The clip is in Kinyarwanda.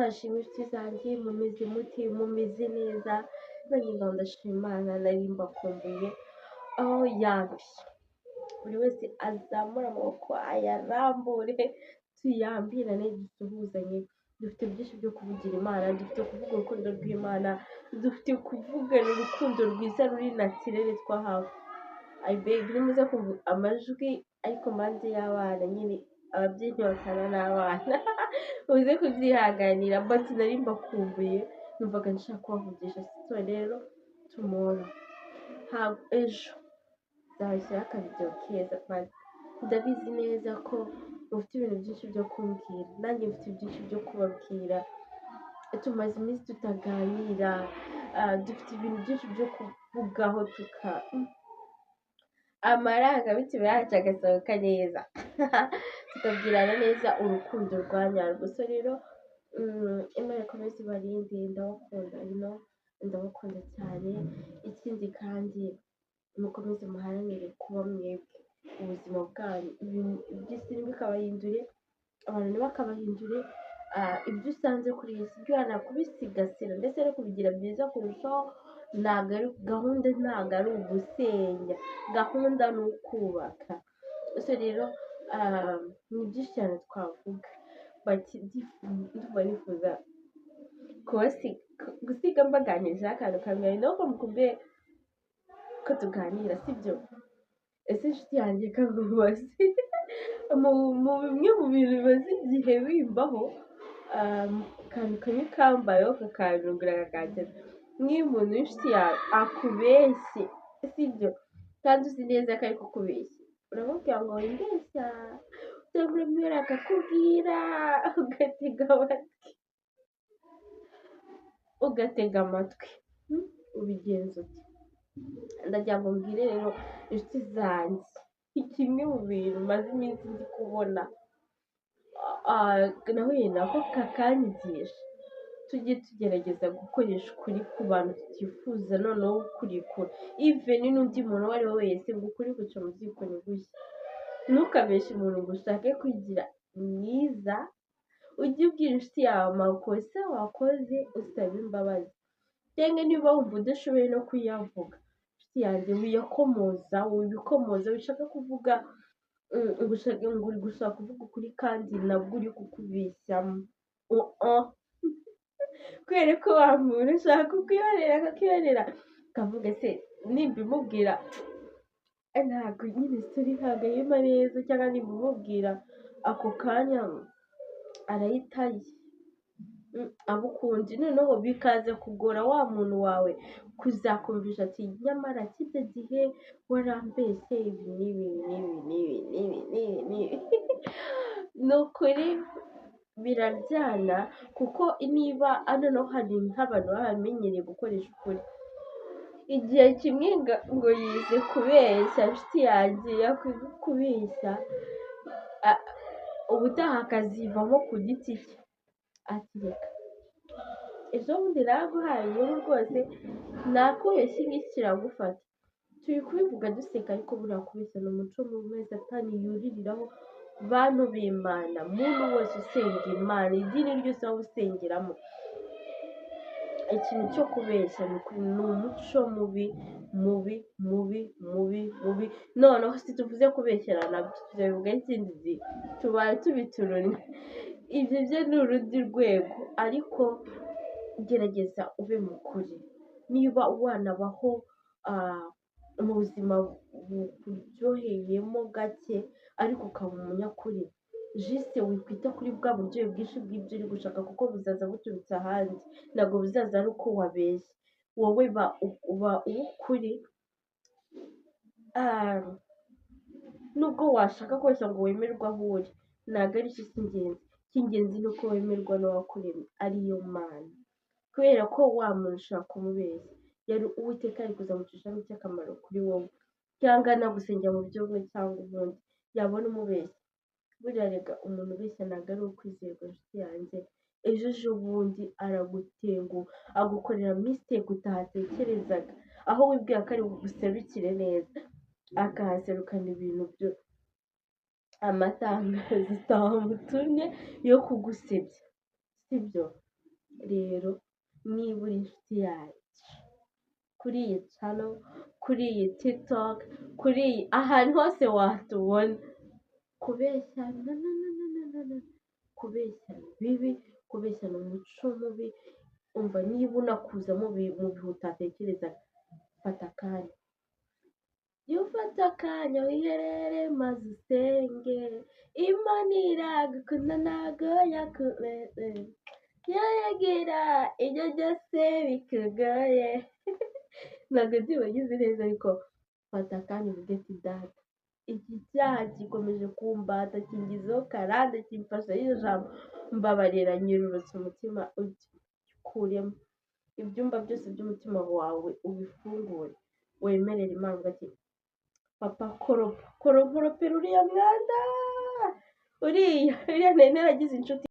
nashima inshuti zanjye mumeze mute mumeze neza nanjye ngaho ndashima Imana nari mbakumbuye aho yambi buri wese azamura amaboko ayarambure tuyambirane dusuhuzanye dufite byinshi byo kuvugira Imana dufite kuvuga urukundo rw'Imana dufite kuvugana urukundo rwiza ruri natirere twahawe nimuze kumva amajwi ariko manze y'abana nyine ababyeyi ntibakana n'abana uze kubyihanganira mbati nari mbakumbuye numvaga nshaka kubavugisha so rero tomorrow ejo nzabashyiraho akavidewo keza ndabizi neza ko mufite ibintu byinshi byo kumbwira nanjye mfite byinshi byo kubabwira tumaze iminsi tutaganira dufite ibintu byinshi byo kuvugaho amarangamutima yacu agasohoka neza tukabwirana neza urukundo rwa nyarwo so rero Imana ikomeze ibarinde ndabakunda ndabakunda cyane ikindi kandi mukomeze muharanire kuba mwebwe ubuzima bwanyu iby'isi ntibikabahindure abantu ntibakabahindure ibyo usanze kuri iyi si byana kubisigasira ndetse no kubigira byiza kurushaho ntabwo ari gahunda ntabwo ari ugusenya gahunda ni ukubaka so rero ni byinshi cyane twavuga ndumva nifuza gusiga mbaganiriza akantu kamwe nuko mukumbuye ko tuganira sibyo ese inshuti yanjye kagubaze mu bimwe mu bintu bimaze igihe bimbaho akantu kamwe kambayeho kakanyungura kakagera nk'iyo umuntu w'inshuti yawe akubeshye sibyo kandi uzi neza ko ari kukubeshya uramubwira ngo wimbeshya cyangwa uramubwira akakubwira ugatega amatwi ubigenza uti ndagira ngo mbwire rero inshuti zanjye kimwe mu bintu maze iminsi ndi kubona nahuye nako kakanyigisha tujye tugerageza gukoresha ukuri ku bantu tutifuza noneho ukuri kure even n'undi muntu uwo ari we wese ngo ukuri guca mu ziko ni gushya ntukabeshe umuntu ngo ushake kwigira mwiza ujye ubwira inshuti yawe amakosa wakoze usaba imbabazi cyangwa niba wumva udashoboye no kuyavuga inshuti yanjye wibikomoza wishaka kuvuga ngo uri gushaka kuvuga ukuri kandi nabwo uri kukubeshyamo kubera ko wa muntu ushaka kukwiyorera akakiyorera akavuga se nimba imubwira ntabwo nyine turi ntabwo yima neza cyangwa nimba umubwira ako kanya arayitaye abukunzi noneho bikaza kugora wa muntu wawe kuzakumvisha ati nyamara kijya gihe warambeshye ibi n'ibi ni ukuri biraryana kuko niba noneho hari nk'abantu baba bamenyereye gukoresha ukuri igihe kimwe ngo yize kubeshya inshuti yanjye yakwiga kubeshya ubutaha akazivamo ku giti cye ati reka ejo bundi naguhaye inkuru rwose nakubeshya iki kiragufata turi kubivuga duseka ariko buriya kubeshya ni umuco mubi satani yuririraho bantu b'Imana muntu wese usenga Imana idini ryose waba usengeramo ikintu cyo kubeshya ni umuco mubi noneho si tuvuze kubeshyerana tubivuga ikindi gihe tubaye tubituranye ibyo byo ni urundi rwego ariko gerageza ube mukuri niba wanabaho mu buzima bukuryoheyemo gake ariko ukaba umunyakuri jise wikwita kuri bwa buryohe bwinshi bw'ibyo uri gushaka kuko buzaza buturutse ahandi ntabwo buzaza ari uko wabeshye wowe uba uw'ukuri nubwo washaka kose ngo wemerwe aho uri ntabwo ari cyo cy'ingenzi ni uko wemerwa n'uwakuremye ariyo Mana kubera ko wa muntu ushaka kumubeshya yari Uwiteka ari kuzamucishaho icy'akamaro kuri wowe cyangwa anagusengera mu buryo bumwe cyangwa ubundi yabona umubeshya buriya rega umuntu ubeshya ntabwo ari ukwizerwa inshuti yanjye ejo bundi aragutenguha agukorera mistake utahatekerezaga aho wibwira ko ari buguserukire neza akahaserukana ibintu byo amatangazo utamutumye yo kugusebya sibyo rero niba uri inshuti yacu kuri iyi channel, kuri iyi TikTok, kuri iyi ahantu hose watubona, kubeshya kubeshya bibi, kubeshya ni umuco mubi. Umva niba unakuza mu bihe utatekerezaga, fata akanya, jya ufata akanya wiherere maze usenge, Imana iragukunda ntago yakuretse, yagira ibyo byose bikugoye. Ntabwo nzibagize neza ariko fata akanya uvuge ati data, iki cyaha gikomeje kumbata kingizeho karande kimfashe y'ijambo, mbabarira nyirurutse umutima ugikuremo, ibyumba byose by'umutima wawe ubifungure, wemerere Imana uvuga ati papa koropera uriya mwanda, uriya nari naragize inshuti